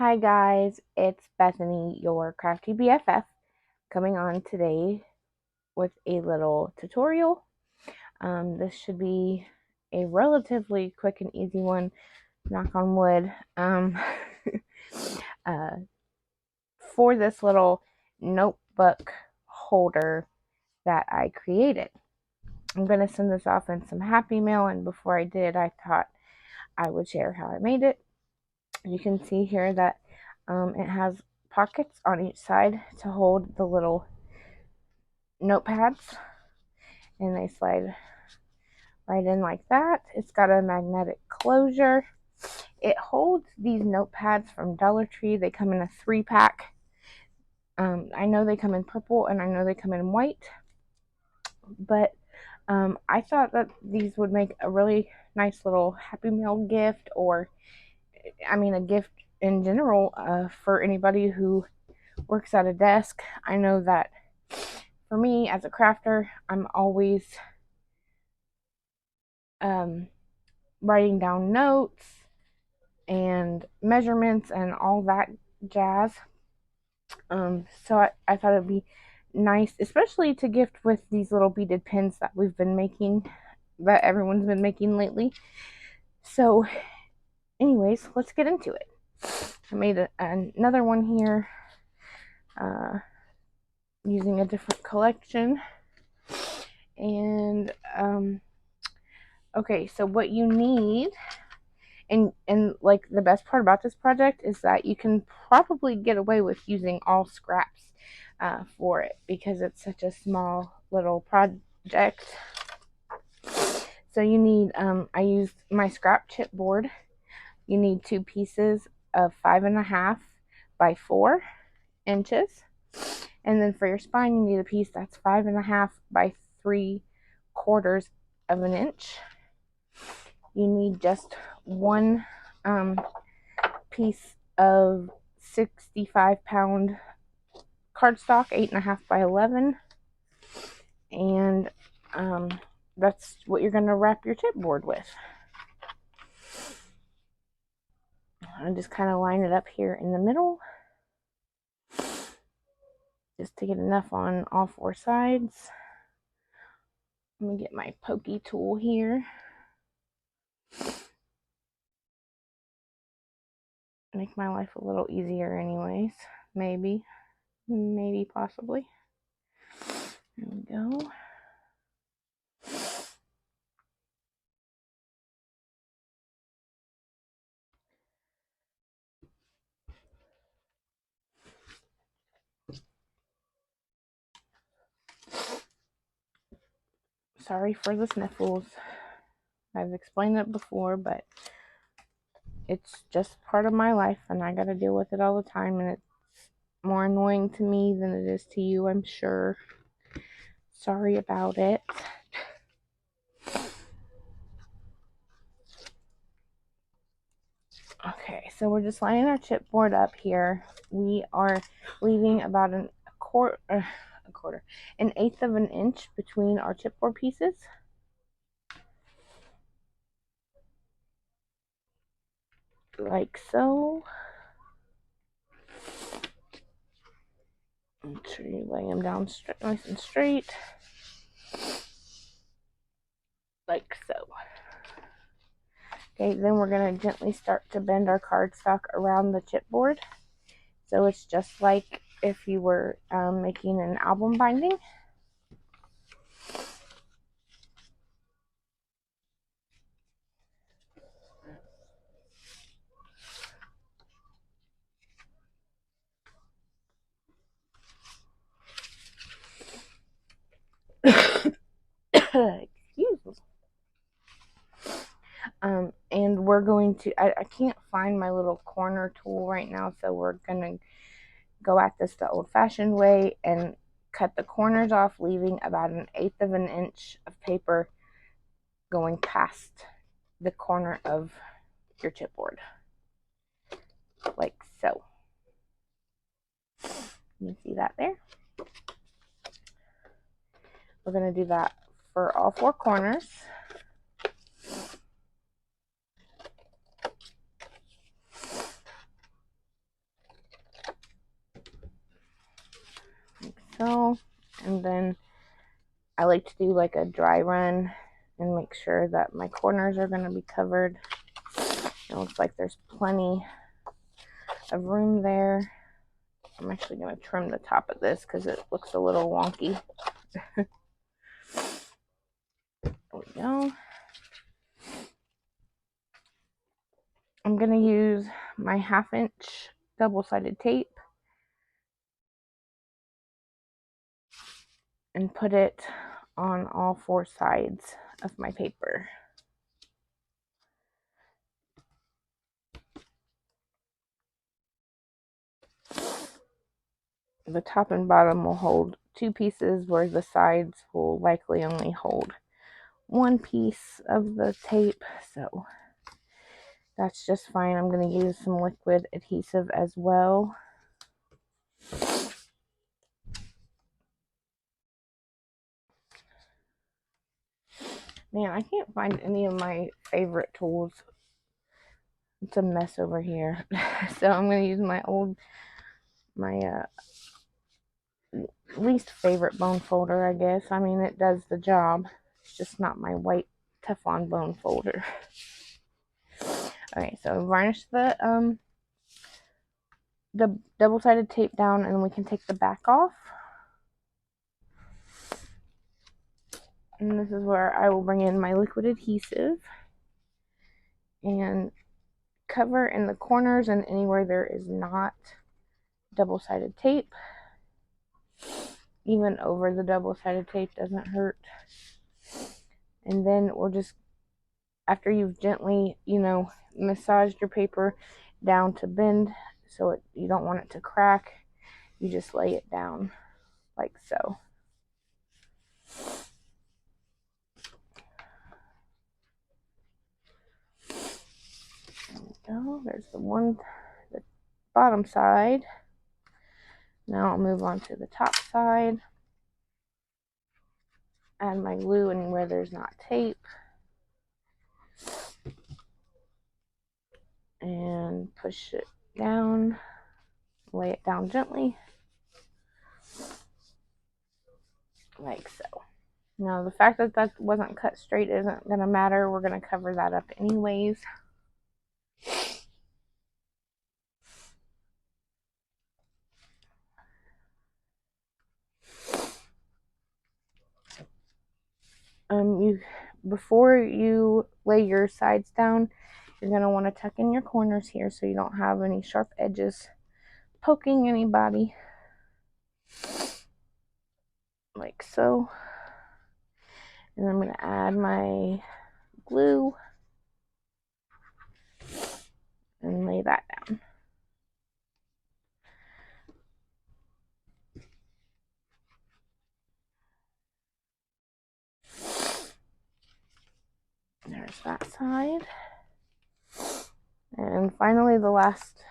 Hi guys, it's Bethany, your crafty BFF, coming on today with a little tutorial. This should be a relatively quick and easy one, knock on wood, uh, for this little notebook holder that I created. I'm going to send this off in some Happy Mail, and before I did, I thought I would share how I made it. You can see here that it has pockets on each side to hold the little notepads, and they slide right in like that. It's got a magnetic closure. It holds these notepads from Dollar Tree. They come in a 3-pack. I know they come in purple and I know they come in white, but I thought that these would make a really nice little Happy Meal gift, or a gift in general, for anybody who works at a desk. I know that for me as a crafter, I'm always writing down notes and measurements and all that jazz. So I thought it'd be nice, especially to gift with these little beaded pins that we've been making, that everyone's been making lately. So, anyways, let's get into it. I made another one here using a different collection. And, okay, so what you need, and like the best part about this project is that you can probably get away with using all scraps for it, because it's such a small little project. So you need, I used my scrap chipboard. You need 2 pieces of 5.5 by 4 inches. And then for your spine, you need a piece that's 5.5 by 3/4 of an inch. You need just one piece of 65-pound cardstock, 8.5 by 11, and that's what you're going to wrap your chipboard with. I just kind of line it up here in the middle, just to get enough on all 4 sides. Let me get my pokey tool here. Make my life a little easier anyways. Maybe, possibly. There we go. Sorry for the sniffles. I've explained it before, but it's just part of my life and I gotta deal with it all the time, and it's more annoying to me than it is to you, I'm sure. Sorry about it. Okay, so we're just lining our chipboard up here. We are leaving about an eighth of an inch between our chipboard pieces. Like so. Make sure you lay them down nice and straight. Like so. Okay, then we're going to gently start to bend our cardstock around the chipboard. So it's just like if you were making an album binding. Excuse me. And we're going to, I can't find my little corner tool right now, so we're going to go at this the old-fashioned way and cut the corners off, leaving about an eighth of an inch of paper going past the corner of your chipboard. Like so. You see that there? We're going to do that for all 4 corners. so. And then I like to do like a dry run and make sure that my corners are going to be covered. It looks like there's plenty of room there. I'm actually going to trim the top of this because it looks a little wonky. There we go. I'm going to use my 1/2 inch double-sided tape and put it on all 4 sides of my paper. The top and bottom will hold 2 pieces, where the sides will likely only hold 1 piece of the tape, so that's just fine. I'm going to use some liquid adhesive as well. Man, I can't find any of my favorite tools. It's a mess over here. So I'm going to use my least favorite bone folder, I guess. I mean, it does the job. It's just not my white Teflon bone folder. Okay, so varnish the double-sided tape down, and we can take the back off. And this is where I will bring in my liquid adhesive and cover in the corners and anywhere there is not double-sided tape. Even over the double-sided tape doesn't hurt. And then we're just, after you've gently, massaged your paper down to bend, so you don't want it to crack, you just lay it down like so. There we go. There's the bottom side. Now I'll move on to the top side. Add my glue in where there's not tape. And push it down. Lay it down gently. Like so. Now the fact that that wasn't cut straight isn't going to matter. We're going to cover that up anyways. Before you lay your sides down, you're going to want to tuck in your corners here so you don't have any sharp edges poking anybody. Like so. And I'm going to add my glue and lay that down. There's that side. And finally, the last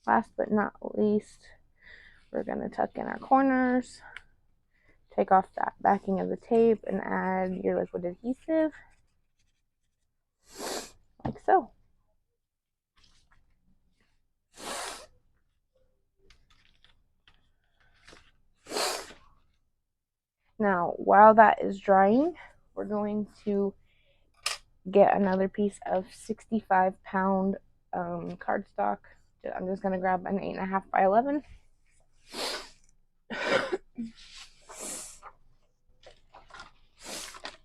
but not least, we're going to tuck in our corners, take off that backing of the tape, and add your liquid adhesive, like so. Now, while that is drying, we're going to get another piece of 65-pound cardstock. I'm just going to grab an 8.5 by 11.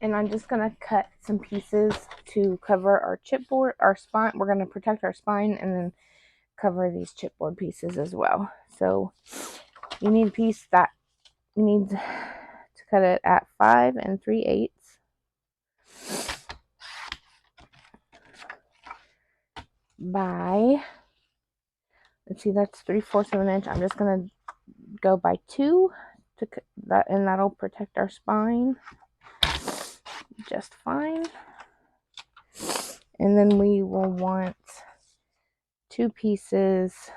And I'm just going to cut some pieces to cover our chipboard, our spine. We're going to protect our spine and then cover these chipboard pieces as well. So you need a piece that you need to cut it at 5 3/8 by, let's see, that's 3/4 of an inch. I'm just going to go by 2 to that, and that'll protect our spine just fine. And then we will want 2 pieces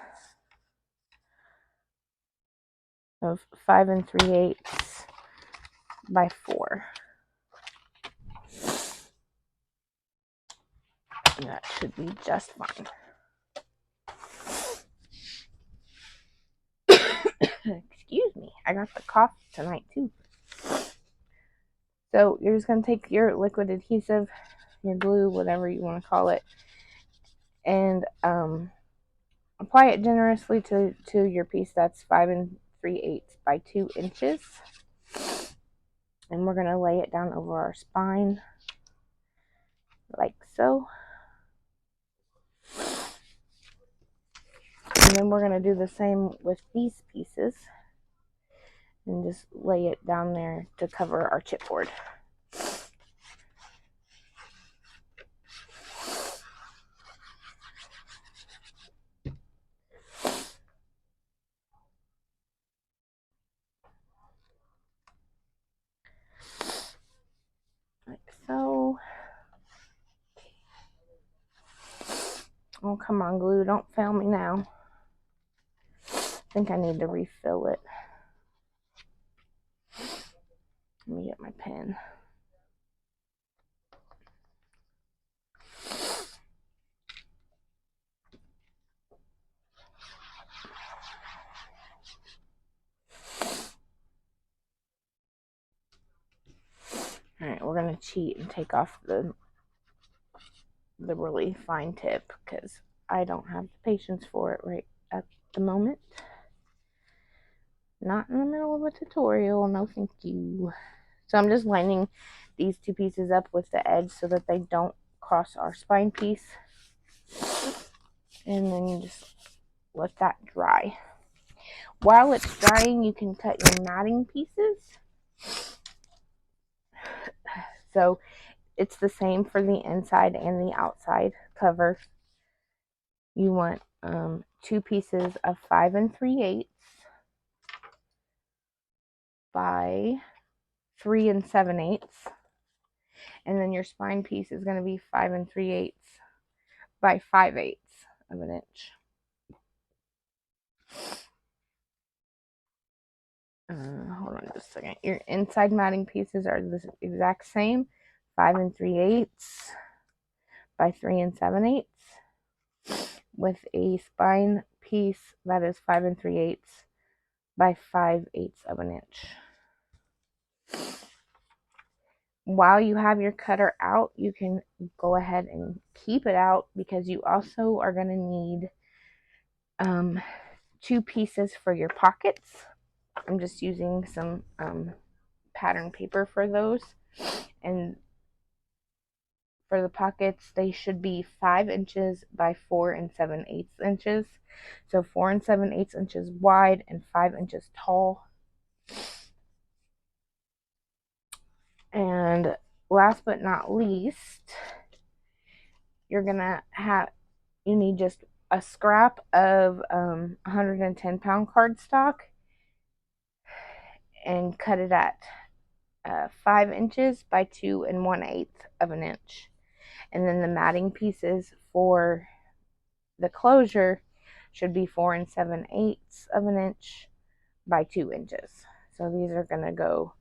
of 5 3/8 by 4. And that should be just fine. Excuse Excuse me, I got the cough tonight too. So you're just going to take your liquid adhesive, your glue, whatever you want to call it, and apply it generously to your piece that's 5 3/8 by 2 inches. And we're going to lay it down over our spine like so. And then we're going to do the same with these pieces and just lay it down there to cover our chipboard. Like so. Oh, come on, glue. Don't fail me now. I think I need to refill it. Let me get my pen. Alright, we're going to cheat and take off the really fine tip because I don't have the patience for it right at the moment. Not in the middle of a tutorial, no thank you. So I'm just lining these two pieces up with the edge so that they don't cross our spine piece. And then you just let that dry. While it's drying, you can cut your matting pieces. So it's the same for the inside and the outside cover. You want 2 pieces of 5 3/8 by 3 7/8, and then your spine piece is going to be 5 3/8 by 5/8 of an inch. Hold on just a second. Your inside matting pieces are the exact same, 5 3/8 by 3 7/8, with a spine piece that is 5 3/8 by 5/8 of an inch. While you have your cutter out, you can go ahead and keep it out because you also are going to need 2 pieces for your pockets. I'm just using some pattern paper for those. And for the pockets, they should be 5 inches by 4 7/8 inches. So 4 7/8 inches wide and 5 inches tall. And last but not least, you need just a scrap of 110-pound cardstock and cut it at 5 inches by 2 1/8 of an inch. And then the matting pieces for the closure should be 4 7/8 of an inch by 2 inches. So these are going to go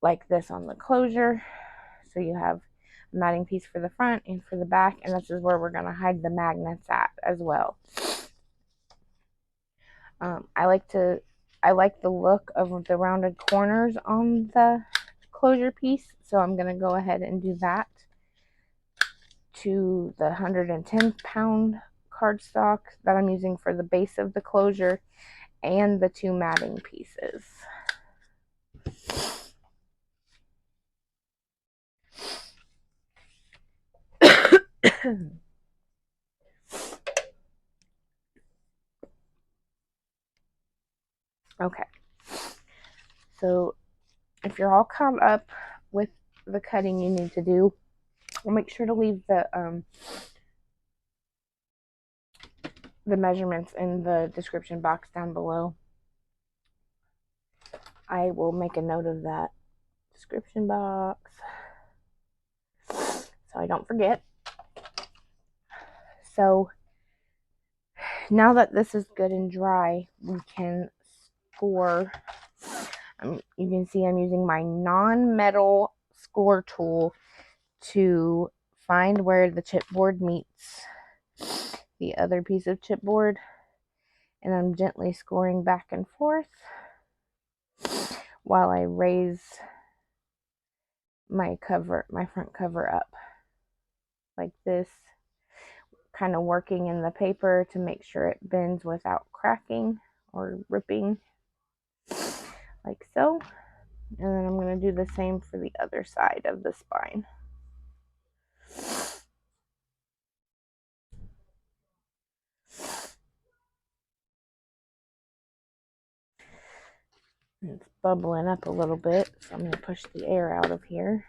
like this on the closure. So you have a matting piece for the front and for the back, and this is where we're going to hide the magnets at as well. I like the look of the rounded corners on the closure piece, so I'm going to go ahead and do that to the 110-pound cardstock that I'm using for the base of the closure and the 2 matting pieces. Okay, so if you're all caught up with the cutting you need to do, we'll make sure to leave the measurements in the description box down below. I will make a note of that description box so I don't forget. So now that this is good and dry, we can score. You can see I'm using my non-metal score tool to find where the chipboard meets the other piece of chipboard, and I'm gently scoring back and forth while I raise my front cover up like this, kind of working in the paper to make sure it bends without cracking or ripping, like so. And then I'm going to do the same for the other side of the spine. It's bubbling up a little bit, so I'm going to push the air out of here.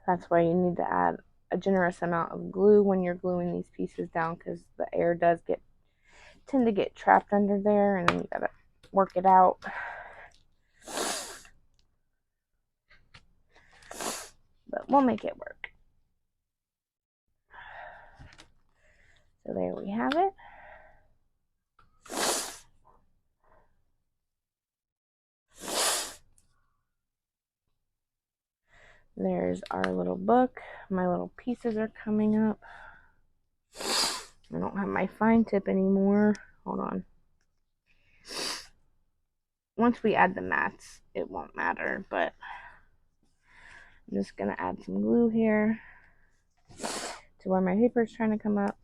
That's why you need to add a generous amount of glue when you're gluing these pieces down, because the air does tend to get trapped under there, and you gotta work it out. But we'll make it work. So there we have it. There's our little book. My little pieces are coming up. I don't have my fine tip anymore. Hold on. Once we add the mats, it won't matter, but I'm just going to add some glue here to where my paper is trying to come up.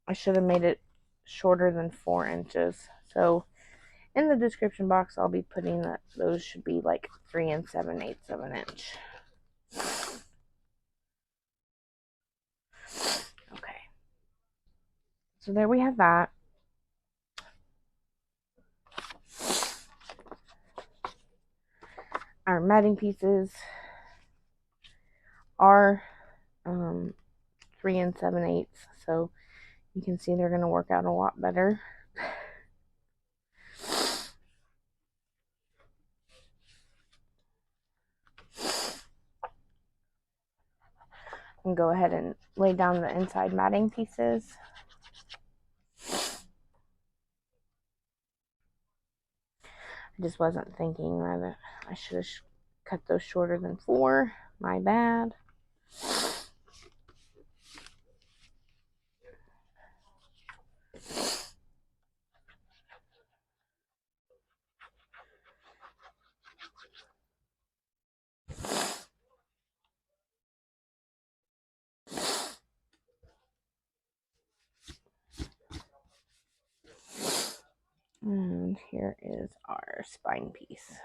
I should have made it shorter than 4 inches. So in the description box, I'll be putting that those should be like 3 7/8 of an inch. Okay. So there we have that. Our matting pieces are 3 7/8, so you can see they're going to work out a lot better. And go ahead and lay down the inside matting pieces. I just wasn't thinking that I should have cut those shorter than 4. My bad. And here is our spine piece.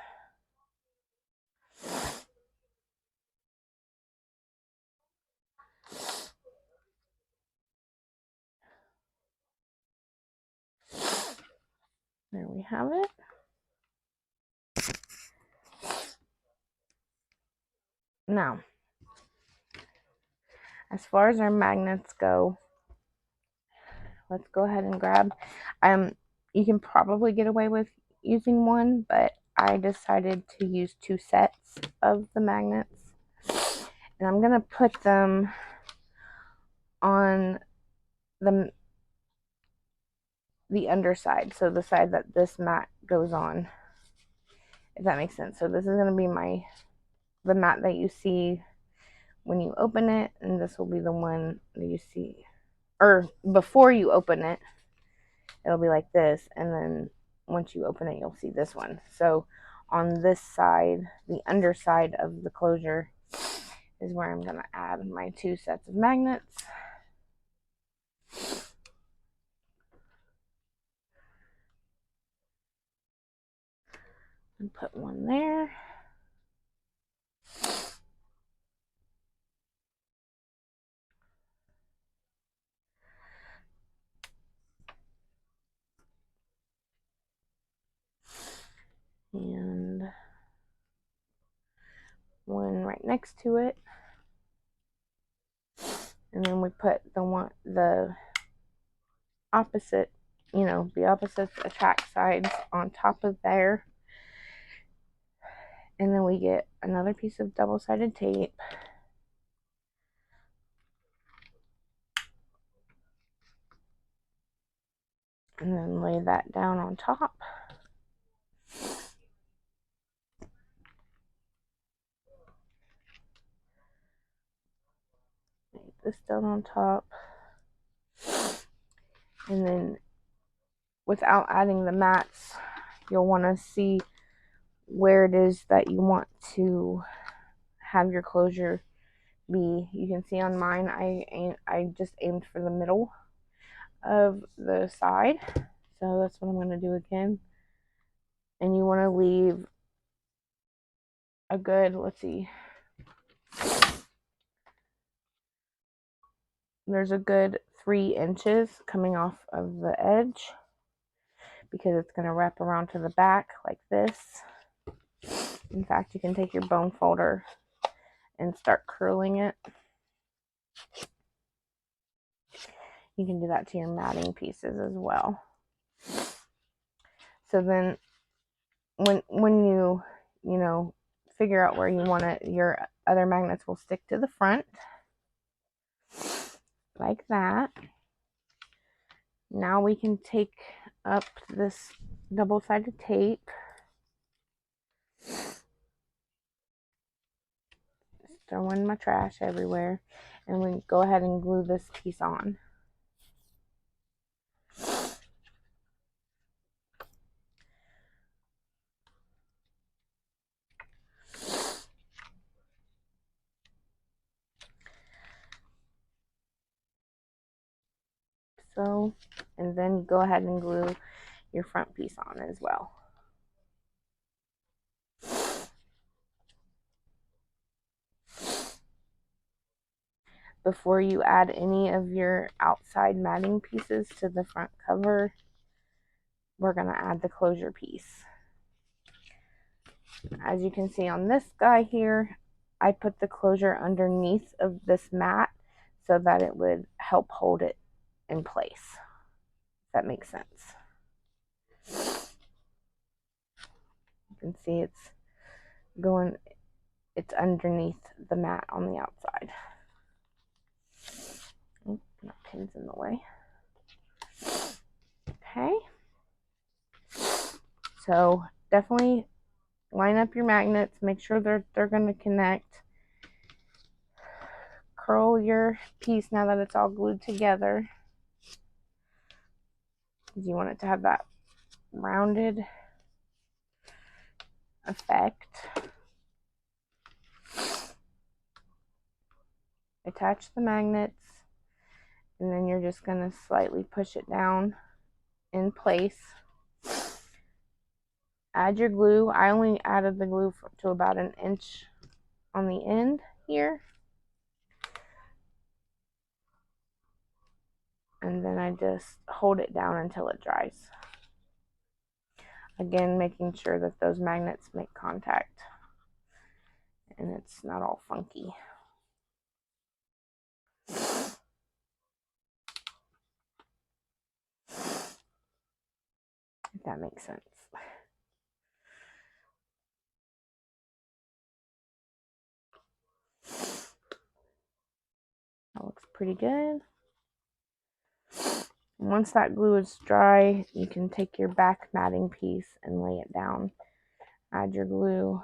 There we have it. Now, as far as our magnets go, let's go ahead and grab, you can probably get away with using one, but I decided to use 2 sets of the magnets. And I'm going to put them on the underside, so the side that this mat goes on, if that makes sense. So this is going to be the mat that you see when you open it, and this will be the one that you see, or before you open it, it'll be like this, and then once you open it, you'll see this one. So on this side, the underside of the closure, is where I'm going to add my 2 sets of magnets. And put one there. And one right next to it. And then we put the opposite, the opposites attract sides on top of there. And then we get another piece of double-sided tape. And then lay that down on top. Lay this down on top. And then without adding the mats, you'll want to see where it is that you want to have your closure be. You can see on mine, I just aimed for the middle of the side. So that's what I'm going to do again. And you want to leave a good, let's see, there's a good 3 inches coming off of the edge, because it's going to wrap around to the back like this. In fact, you can take your bone folder and start curling it. You can do that to your matting pieces as well. So then when you figure out where you want it, your other magnets will stick to the front like that. Now we can take up this double-sided tape. Just throwing my trash everywhere, and we go ahead and glue this piece on. So, and then go ahead and glue your front piece on as well. Before you add any of your outside matting pieces to the front cover, we're going to add the closure piece. As you can see on this guy here, I put the closure underneath of this mat so that it would help hold it in place. If that makes sense. You can see it's underneath the mat on the outside. Oh, my pin's in the way. Okay. So definitely line up your magnets, make sure they're going to connect. Curl your piece now that it's all glued together, because you want it to have that rounded effect. Attach the magnets, and then you're just going to slightly push it down in place. Add your glue. I only added the glue to about 1 inch on the end here. And then I just hold it down until it dries. Again, making sure that those magnets make contact and it's not all funky. If that makes sense. That looks pretty good. Once that glue is dry, you can take your back matting piece and lay it down. Add your glue.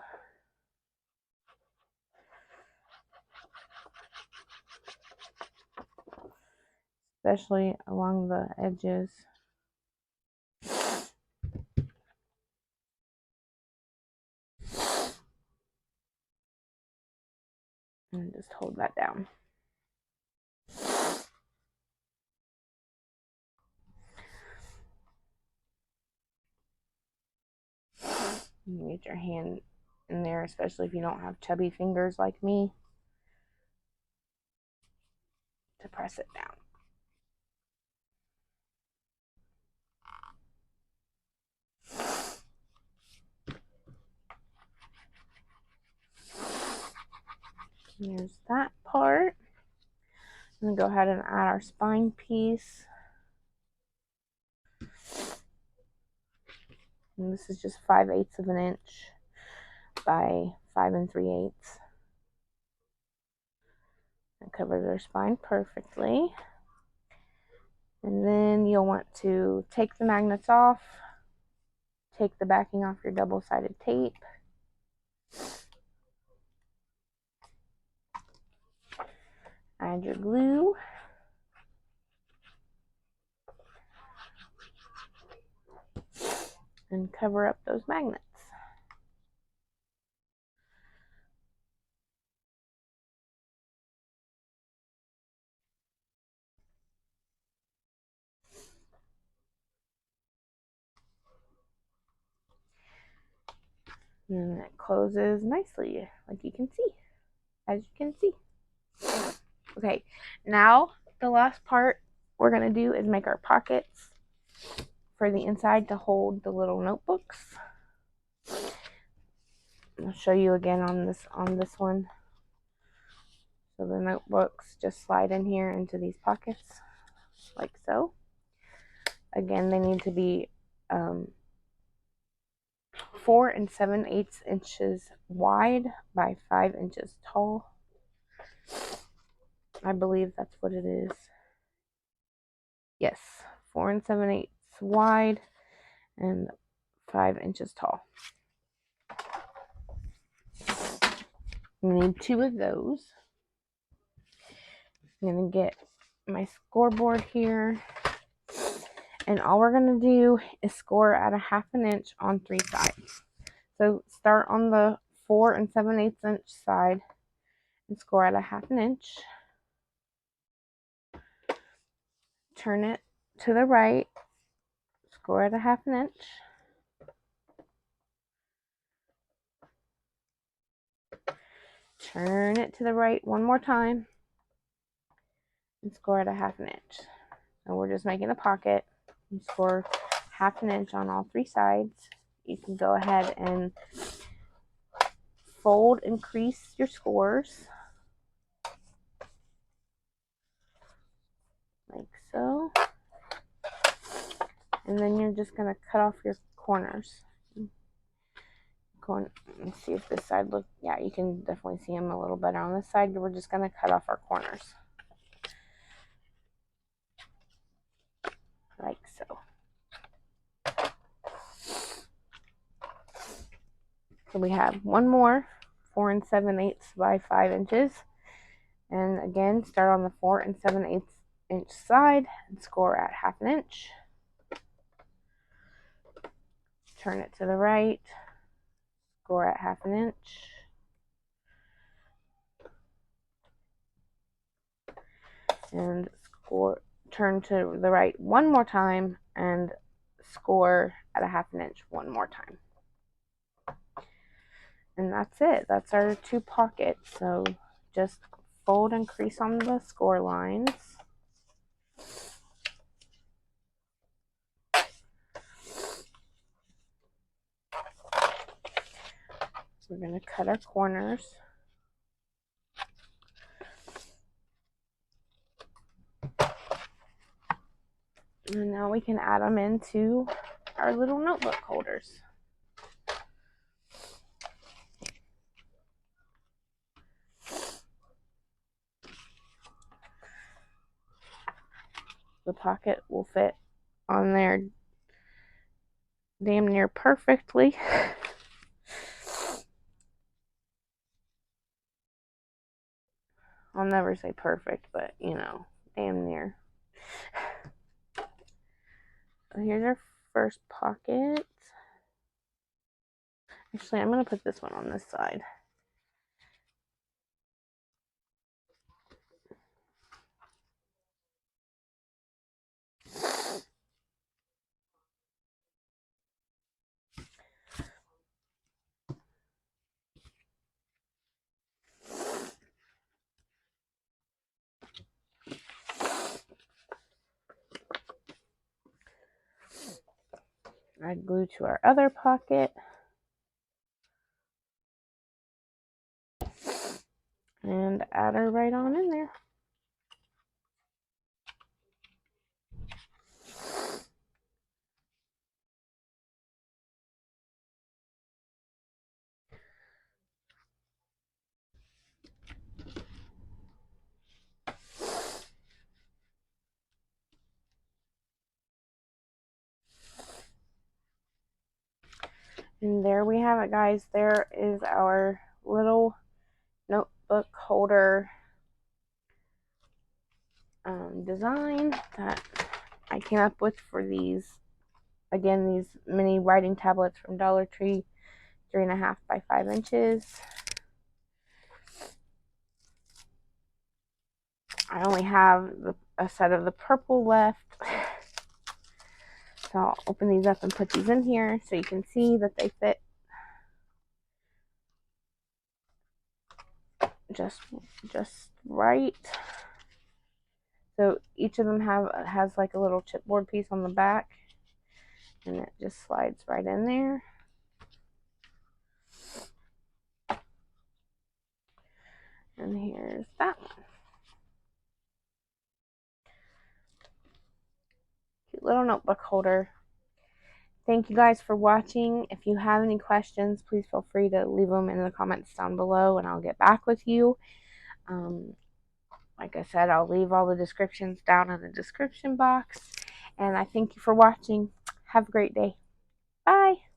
Especially along the edges. And just hold that down. You get your hand in there, especially if you don't have chubby fingers like me, to press it down. Here's that part. I'm going to go ahead and add our spine piece. And this is just 5/8 of an inch by 5 3/8. It covers our spine perfectly. And then you'll want to take the magnets off, take the backing off your double-sided tape. Add your glue. and cover up those magnets. And it closes nicely, like you can see, as you can see. Okay, now the last part we're going to do is make our pockets for the inside to hold the little notebooks. I'll show you again on this one. So the notebooks just slide in here into these pockets, like so. Again, they need to be 4 7/8 inches wide by 5 inches tall. I believe that's what it is. Yes, 4 7/8 wide and 5 inches tall. We need 2 of those. I'm going to get my scoreboard here. And all we're going to do is score at a 1/2 inch on 3 sides. So start on the 4 7/8 inch side and score at a 1/2 inch. Turn it to the right, score at a 1/2 inch. Turn it to the right one more time and score at a 1/2 inch. And we're just making a pocket. You score 1/2 inch on all 3 sides. You can go ahead and fold and crease your scores like so. And then you're just going to cut off your corners. Let's see if this side looks, yeah, you can definitely see them a little better on this side. We're just going to cut off our corners like so. So we have one more 4 7/8 by 5 inches. And again, start on the 4 7/8 inch side and score at 1/2 inch. Turn it to the right, score at 1/2 inch. And turn to the right one more time and score at a 1/2 inch one more time. And that's it. That's our 2 pockets. So just fold and crease on the score lines. We're going to cut our corners. And now we can add them into our little notebook holders. The pocket will fit on there damn near perfectly. I'll never say perfect, but you know, damn near. So here's our first pocket. Actually, I'm going to put this one on this side. Add glue to our other pocket. And add her right on in there. And there we have it, guys. There is our little notebook holder design that I came up with for these Again, these mini writing tablets from Dollar Tree, 3.5 by 5 inches. I only have a set of the purple left. So I'll open these up and put these in here so you can see that they fit just right. So each of them has like a little chipboard piece on the back, and it just slides right in there. And here's that one. Cute little notebook holder. Thank you guys for watching. If you have any questions, please feel free to leave them in the comments down below and I'll get back with you. Like I said, I'll leave all the descriptions down in the description box. And I thank you for watching. Have a great day. Bye.